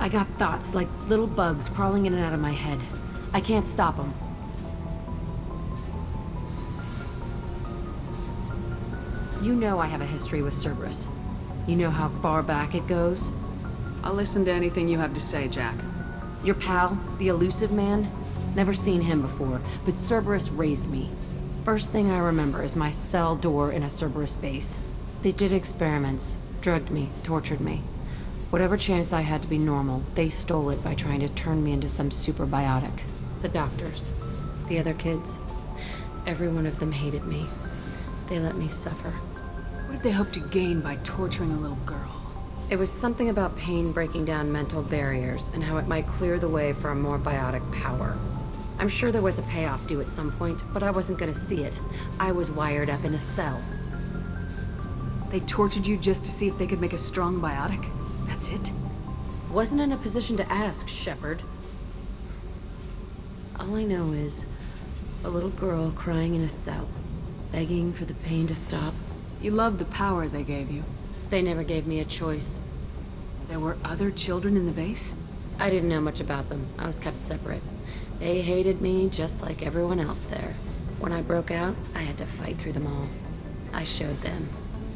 I got thoughts like little bugs crawling in and out of my head. I can't stop them. You know I have a history with Cerberus. You know how far back it goes? I'll listen to anything you have to say, Jack. Your pal, the elusive man? Never seen him before, but Cerberus raised me. First thing I remember is my cell door in a Cerberus base. They did experiments, drugged me, tortured me. Whatever chance I had to be normal, they stole it by trying to turn me into some superbiotic. The doctors, the other kids, every one of them hated me. They let me suffer. What did they hope to gain by torturing a little girl? It was something about pain breaking down mental barriers and how it might clear the way for a more biotic power. I'm sure there was a payoff due at some point, but I wasn't gonna see it. I was wired up in a cell. They tortured you just to see if they could make a strong biotic? That's it? Wasn't in a position to ask, Shepard. All I know is a little girl crying in a cell, begging for the pain to stop. You loved the power they gave you. They never gave me a choice. There were other children in the base? I didn't know much about them. I was kept separate. They hated me just like everyone else there. When I broke out, I had to fight through them all. I showed them,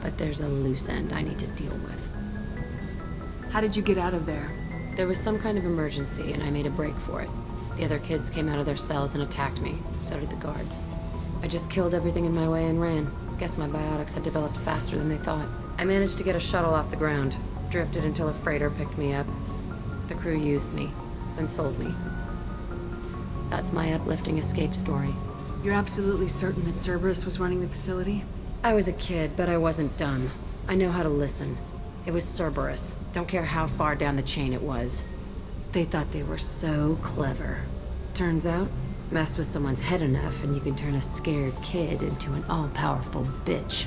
but there's a loose end I need to deal with. How did you get out of there? There was some kind of emergency, and I made a break for it. The other kids came out of their cells and attacked me. So did the guards. I just killed everything in my way and ran. Guess my biotics had developed faster than they thought. I managed to get a shuttle off the ground. Drifted until a freighter picked me up. The crew used me, then sold me. That's my uplifting escape story. You're absolutely certain that Cerberus was running the facility? I was a kid, but I wasn't dumb. I know how to listen. It was Cerberus. Don't care how far down the chain it was. They thought they were so clever. Turns out, mess with someone's head enough and you can turn a scared kid into an all-powerful bitch.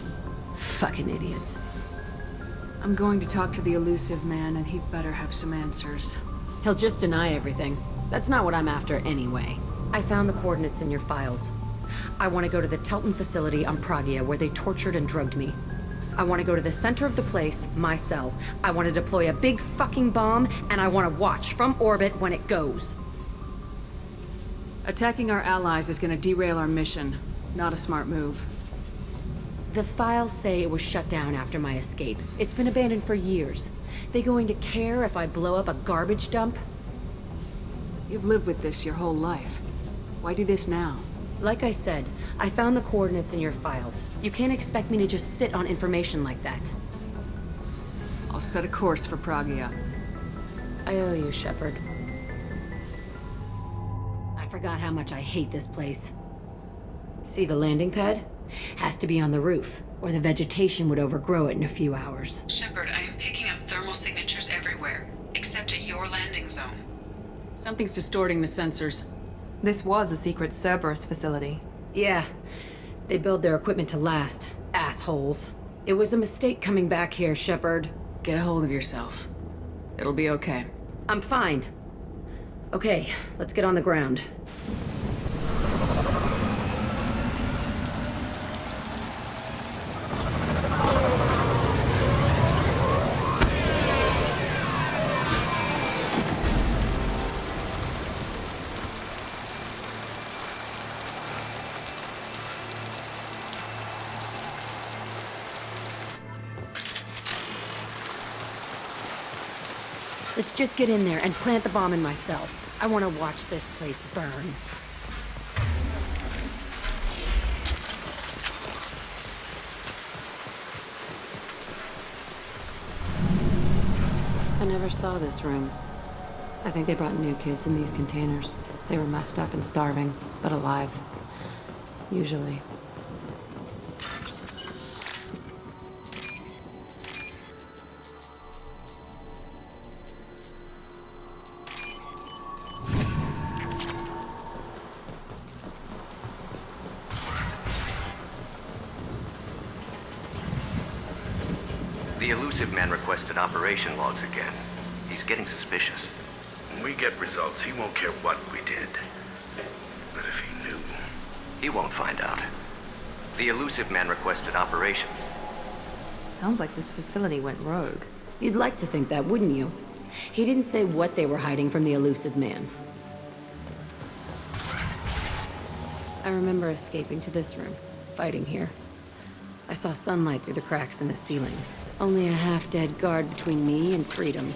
Fucking idiots. I'm going to talk to the elusive man, and he'd better have some answers. He'll just deny everything. That's not what I'm after anyway. I found the coordinates in your files. I want to go to the Telton facility on Pragia where they tortured and drugged me. I want to go to the center of the place, my cell. I want to deploy a big fucking bomb, and I want to watch from orbit when it goes. Attacking our allies is going to derail our mission. Not a smart move. The files say it was shut down after my escape. It's been abandoned for years. They going to care if I blow up a garbage dump? You've lived with this your whole life. Why do this now? Like I said, I found the coordinates in your files. You can't expect me to just sit on information like that. I'll set a course for Pragia. I owe you, Shepard. I forgot how much I hate this place. See the landing pad? Has to be on the roof, or the vegetation would overgrow it in a few hours. Shepard, I am picking up thermal signatures everywhere, except at your landing zone. Something's distorting the sensors. This was a secret Cerberus facility. Yeah, they build their equipment to last. Assholes. It was a mistake coming back here, Shepard. Get a hold of yourself. It'll be okay. I'm fine. Okay, let's get on the ground. Let's just get in there and plant the bomb in my cell. I want to watch this place burn. I never saw this room. I think they brought new kids in these containers. They were messed up and starving, but alive. Usually. The elusive man requested operation logs again. He's getting suspicious. When we get results, he won't care what we did. But if he knew... He won't find out. The elusive man requested operation. Sounds like this facility went rogue. You'd like to think that, wouldn't you? He didn't say what they were hiding from the elusive man. I remember escaping to this room, fighting here. I saw sunlight through the cracks in the ceiling. Only a half-dead guard between me and freedom.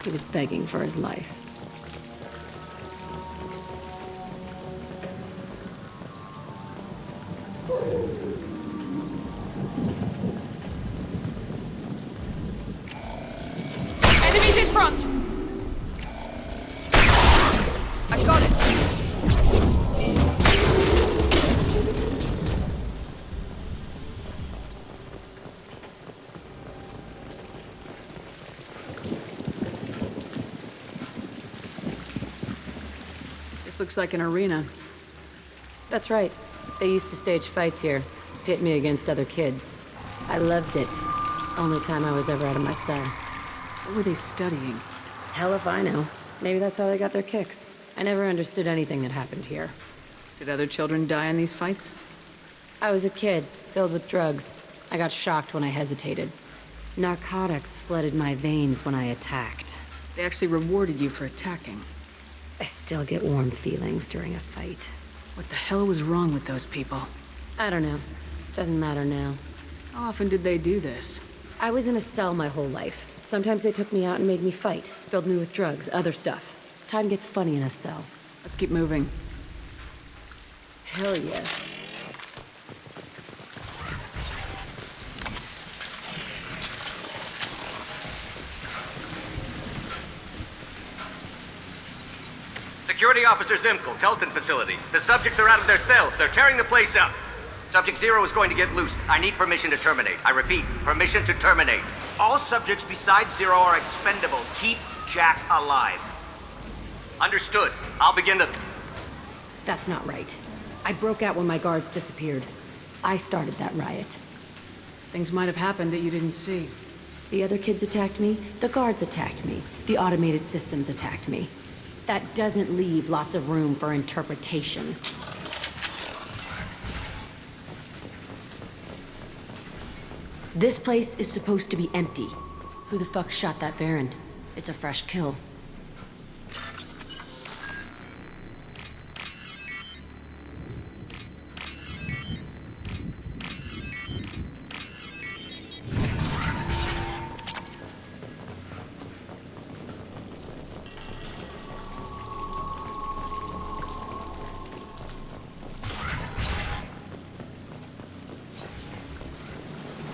He was begging for his life. Enemies in front! I got it! This looks like an arena. That's right. They used to stage fights here, pit me against other kids. I loved it. Only time I was ever out of my cell. What were they studying? Hell if I know. Maybe that's how they got their kicks. I never understood anything that happened here. Did other children die in these fights? I was a kid, filled with drugs. I got shocked when I hesitated. Narcotics flooded my veins when I attacked. They actually rewarded you for attacking. I still get warm feelings during a fight. What the hell was wrong with those people? I don't know. Doesn't matter now. How often did they do this? I was in a cell my whole life. Sometimes they took me out and made me fight, filled me with drugs, other stuff. Time gets funny in a cell. Let's keep moving. Hell yeah. Security Officer Zimkel, Telton facility. The subjects are out of their cells. They're tearing the place up. Subject Zero is going to get loose. I need permission to terminate. I repeat, permission to terminate. All subjects besides Zero are expendable. Keep Jack alive. Understood. I'll begin the... That's not right. I broke out when my guards disappeared. I started that riot. Things might have happened that you didn't see. The other kids attacked me, the guards attacked me, the automated systems attacked me. That doesn't leave lots of room for interpretation. This place is supposed to be empty. Who the fuck shot that Baron? It's a fresh kill.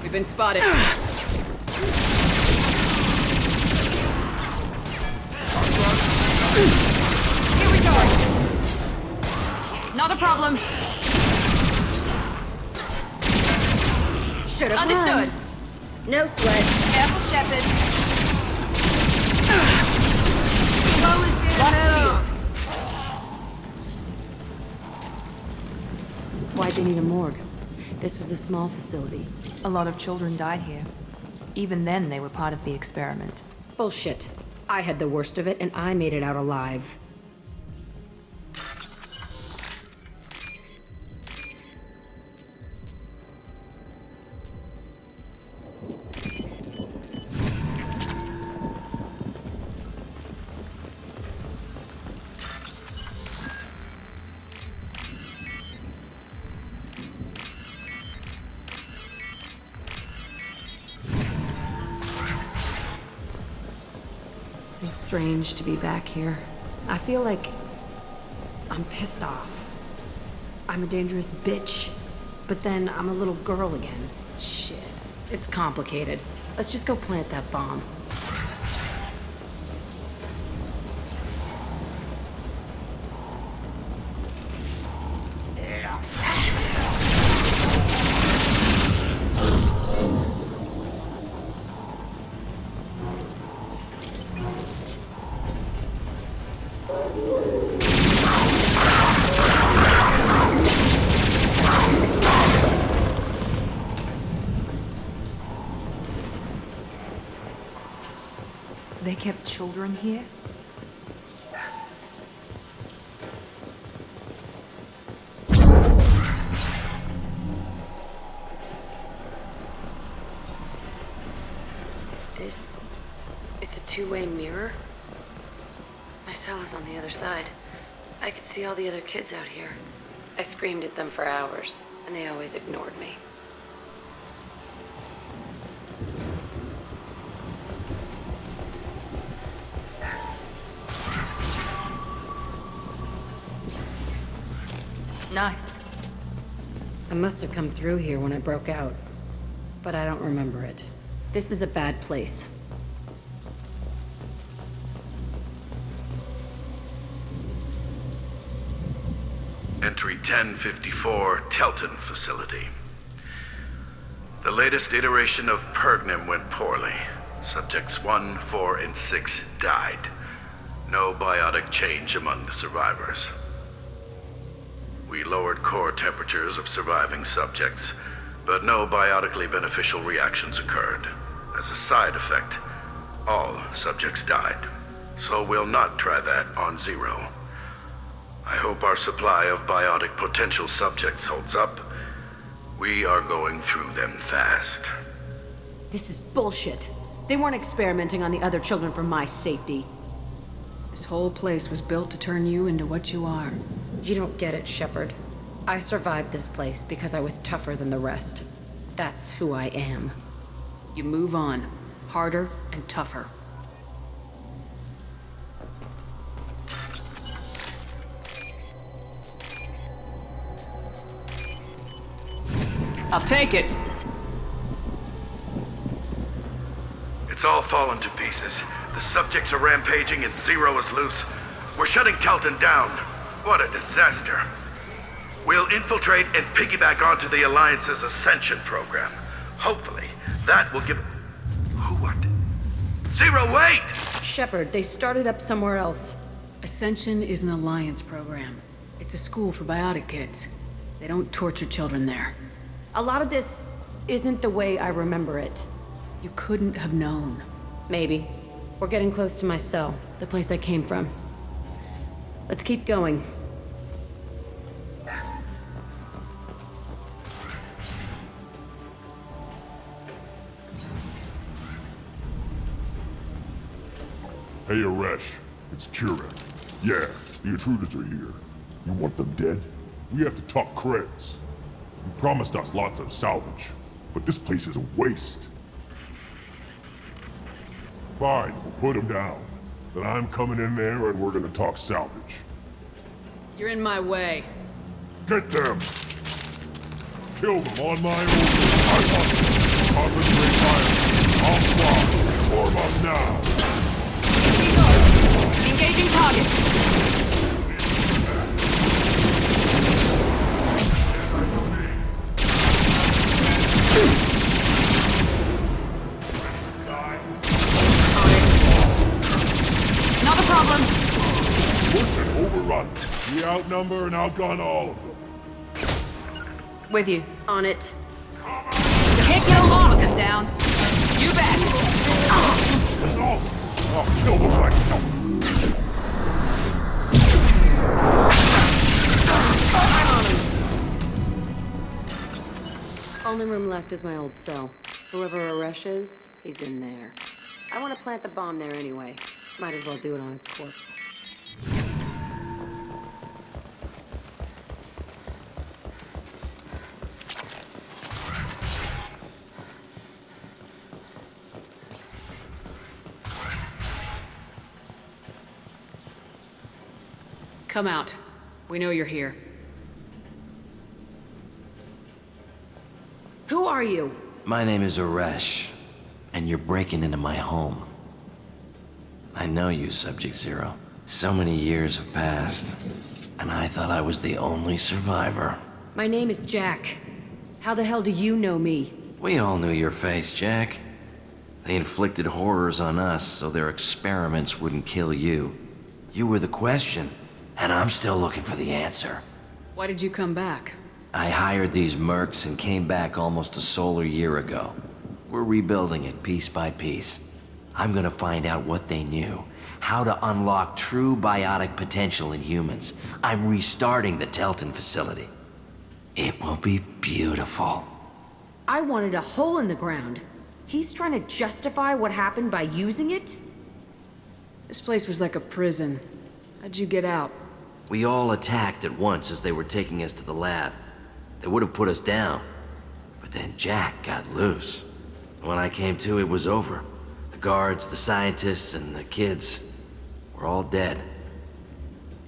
We've been spotted. Here we go! Not a problem. Should've Understood. run. No sweat. Careful, Shepard. Why'd they need a morgue? This was a small facility. A lot of children died here. Even then, they were part of the experiment. Bullshit. I had the worst of it, and I made it out alive. So strange to be back here. I feel like I'm pissed off. I'm a dangerous bitch, but then I'm a little girl again. Shit. It's complicated. Let's just go plant that bomb. They kept children here? It's a two-way mirror? My cell is on the other side. I could see all the other kids out here. I screamed at them for hours, and they always ignored me. Nice. I must have come through here when I broke out, but I don't remember it. This is a bad place. Entry 1054, Telton facility. The latest iteration of Pergnum went poorly. Subjects 1, 4, and 6 died. No biotic change among the survivors. We lowered core temperatures of surviving subjects, but no biotically beneficial reactions occurred. As a side effect, all subjects died. So we'll not try that on Zero. I hope our supply of biotic potential subjects holds up. We are going through them fast. This is bullshit. They weren't experimenting on the other children for my safety. This whole place was built to turn you into what you are. You don't get it, Shepard. I survived this place because I was tougher than the rest. That's who I am. You move on. Harder and tougher. I'll take it. It's all fallen to pieces. The subjects are rampaging and Zero is loose. We're shutting Telton down. What a disaster. We'll infiltrate and piggyback onto the Alliance's Ascension program. Hopefully, that will give... What? Zero, wait! Shepard, they started up somewhere else. Ascension is an Alliance program. It's a school for biotic kids. They don't torture children there. A lot of this isn't the way I remember it. You couldn't have known. Maybe. We're getting close to my cell, the place I came from. Let's keep going. Hey, Aresh. It's Kira. Yeah, the intruders are here. You want them dead? We have to talk credits. You promised us lots of salvage, but this place is a waste. Fine, we'll put them down. Then I'm coming in there and we're gonna talk salvage. You're in my way. Get them! Kill them on my own. I want them. Concentrate fire. I'll fly. Form up now. Engaging target. Not a problem. Push and overrun. We outnumber and outgun all of them. With you. On it. Can't kill all of them down. You bet. That's all. I'll kill them like hell. Only room left is my old cell. Whoever Aresh is, he's in there. I want to plant the bomb there anyway. Might as well do it on his corpse. Come out. We know you're here. Who are you? My name is Aresh, and you're breaking into my home. I know you, Subject Zero. So many years have passed, and I thought I was the only survivor. My name is Jack. How the hell do you know me? We all knew your face, Jack. They inflicted horrors on us so their experiments wouldn't kill you. You were the question, and I'm still looking for the answer. Why did you come back? I hired these mercs and came back almost a solar year ago. We're rebuilding it piece by piece. I'm gonna find out what they knew, how to unlock true biotic potential in humans. I'm restarting the Telton facility. It will be beautiful. I wanted a hole in the ground. He's trying to justify what happened by using it? This place was like a prison. How'd you get out? We all attacked at once as they were taking us to the lab. They would have put us down. But then Jack got loose. When I came to, it was over. The guards, the scientists, and the kids were all dead.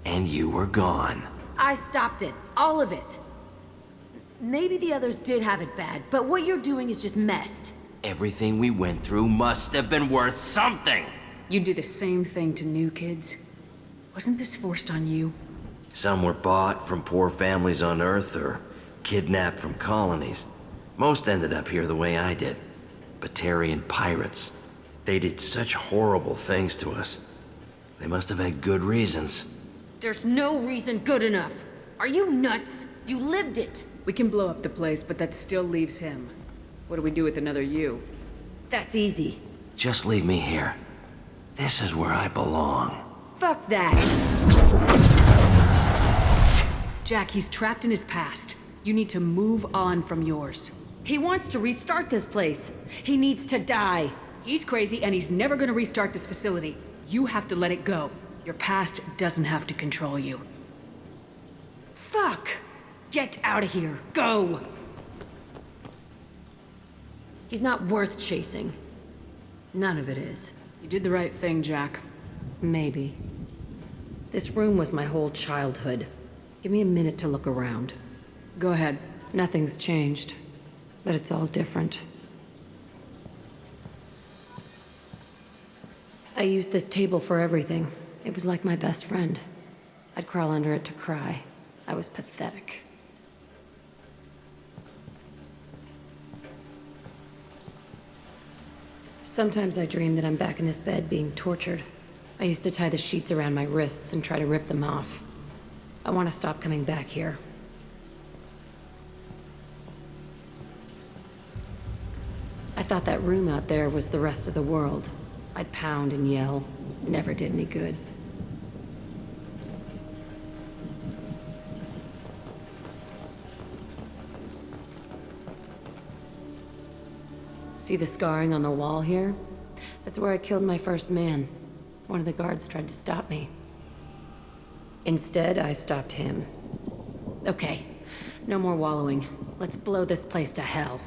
And you were gone. I stopped it. All of it. Maybe the others did have it bad, but what you're doing is just messed. Everything we went through must have been worth something. You do the same thing to new kids. Wasn't this forced on you? Some were bought from poor families on Earth or kidnapped from colonies. Most ended up here the way I did. Batarian pirates. They did such horrible things to us. They must have had good reasons. There's no reason good enough. Are you nuts? You lived it. We can blow up the place, but that still leaves him. What do we do with another you? That's easy. Just leave me here. This is where I belong. Fuck that. Jack, he's trapped in his past. You need to move on from yours. He wants to restart this place. He needs to die. He's crazy and he's never gonna restart this facility. You have to let it go. Your past doesn't have to control you. Fuck! Get out of here. Go! He's not worth chasing. None of it is. You did the right thing, Jack. Maybe. This room was my whole childhood. Give me a minute to look around. Go ahead. Nothing's changed, but it's all different. I used this table for everything. It was like my best friend. I'd crawl under it to cry. I was pathetic. Sometimes I dream that I'm back in this bed being tortured. I used to tie the sheets around my wrists and try to rip them off. I want to stop coming back here. I thought that room out there was the rest of the world. I'd pound and yell. It never did any good. See the scarring on the wall here? That's where I killed my first man. One of the guards tried to stop me. Instead, I stopped him. Okay, no more wallowing. Let's blow this place to hell.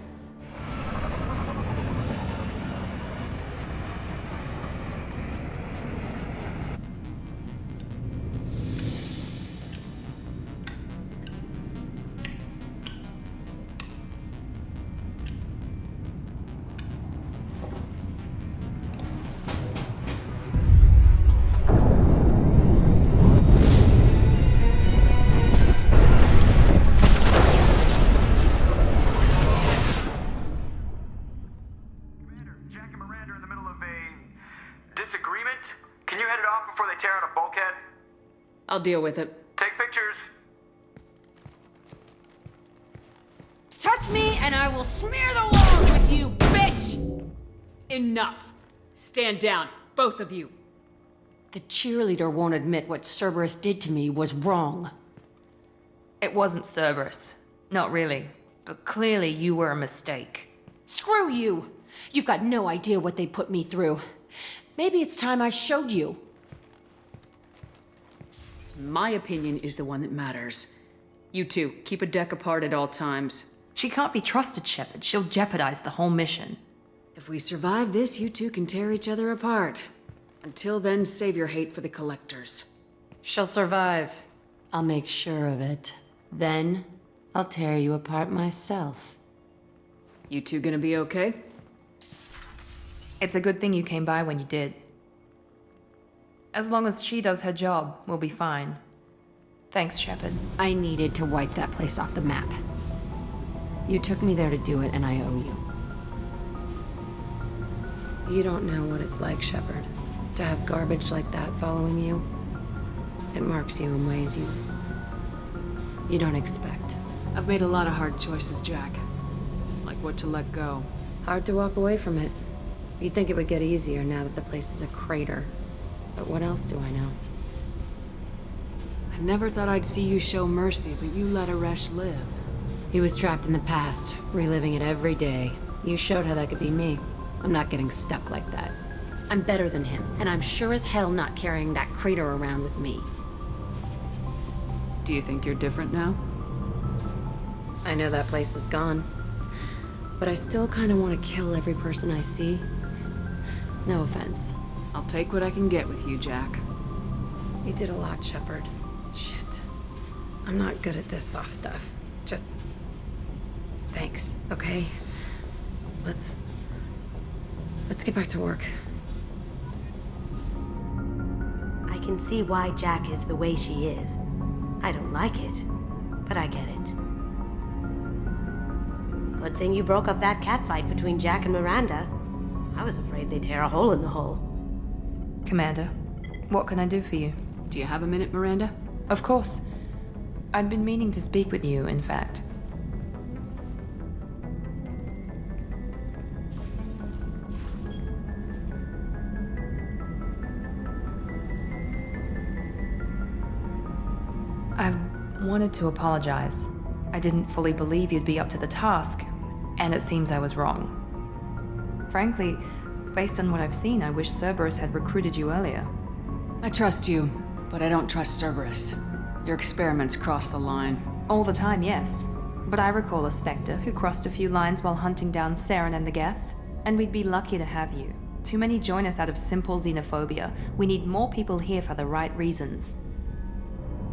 I'll deal with it. Take pictures. Touch me and I will smear the walls with you, bitch! Enough. Stand down, both of you. The cheerleader won't admit what Cerberus did to me was wrong. It wasn't Cerberus. Not really. But clearly you were a mistake. Screw you! You've got no idea what they put me through. Maybe it's time I showed you. My opinion is the one that matters. You two, keep a deck apart at all times. She can't be trusted, Shepard. She'll jeopardize the whole mission. If we survive this, you two can tear each other apart. Until then, save your hate for the collectors. She'll survive. I'll make sure of it. Then, I'll tear you apart myself. You two gonna be okay? It's a good thing you came by when you did. As long as she does her job, we'll be fine. Thanks, Shepard. I needed to wipe that place off the map. You took me there to do it, and I owe you. You don't know what it's like, Shepard, to have garbage like that following you. It marks you in ways you don't expect. I've made a lot of hard choices, Jack. Like what to let go. Hard to walk away from it. You'd think it would get easier now that the place is a crater. But what else do I know? I never thought I'd see you show mercy, but you let Aresh live. He was trapped in the past, reliving it every day. You showed how that could be me. I'm not getting stuck like that. I'm better than him, and I'm sure as hell not carrying that crater around with me. Do you think you're different now? I know that place is gone, but I still kind of want to kill every person I see. No offense. I'll take what I can get with you, Jack. You did a lot, Shepard. Shit. I'm not good at this soft stuff. Just... thanks, okay? Let's get back to work. I can see why Jack is the way she is. I don't like it, but I get it. Good thing you broke up that catfight between Jack and Miranda. I was afraid they'd tear a hole in the hull. Commander, what can I do for you? Do you have a minute, Miranda? Of course. I'd been meaning to speak with you, in fact. I wanted to apologize. I didn't fully believe you'd be up to the task, and it seems I was wrong. Frankly, based on what I've seen, I wish Cerberus had recruited you earlier. I trust you, but I don't trust Cerberus. Your experiments cross the line. All the time, yes. But I recall a Spectre who crossed a few lines while hunting down Saren and the Geth, and we'd be lucky to have you. Too many join us out of simple xenophobia. We need more people here for the right reasons.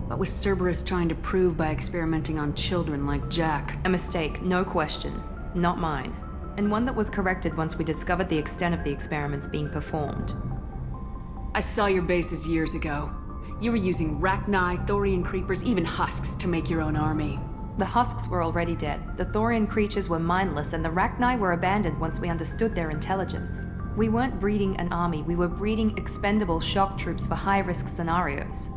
What was Cerberus trying to prove by experimenting on children like Jack? A mistake, no question. Not mine. And one that was corrected once we discovered the extent of the experiments being performed. I saw your bases years ago. You were using Rachni, Thorian creepers, even husks to make your own army. The husks were already dead. The Thorian creatures were mindless, and the Rachni were abandoned once we understood their intelligence. We weren't breeding an army, we were breeding expendable shock troops for high-risk scenarios.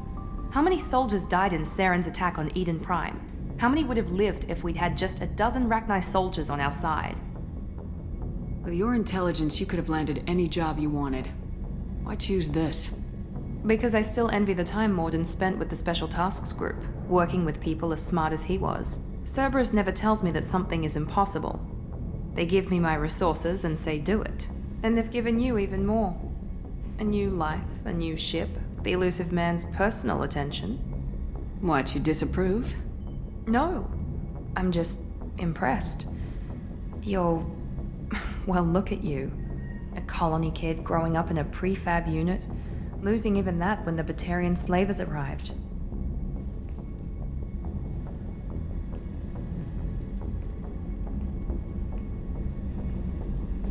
How many soldiers died in Saren's attack on Eden Prime? How many would have lived if we'd had just a dozen Rachni soldiers on our side? With your intelligence, you could have landed any job you wanted. Why choose this? Because I still envy the time Morden spent with the Special Tasks Group, working with people as smart as he was. Cerberus never tells me that something is impossible. They give me my resources and say do it. And they've given you even more. A new life, a new ship, the elusive man's personal attention. What, you disapprove? No. I'm just impressed. You're... well, look at you. A colony kid growing up in a prefab unit, losing even that when the Batarian slavers arrived.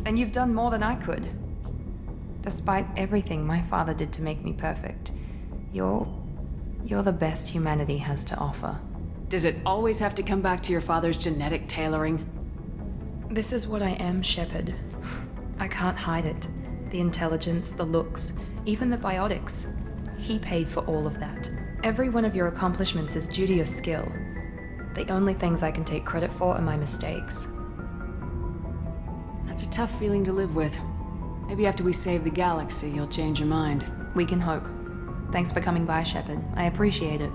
And you've done more than I could. Despite everything my father did to make me perfect, you're the best humanity has to offer. Does it always have to come back to your father's genetic tailoring? This is what I am, Shepard. I can't hide it. The intelligence, the looks, even the biotics. He paid for all of that. Every one of your accomplishments is due to your skill. The only things I can take credit for are my mistakes. That's a tough feeling to live with. Maybe after we save the galaxy, you'll change your mind. We can hope. Thanks for coming by, Shepard. I appreciate it.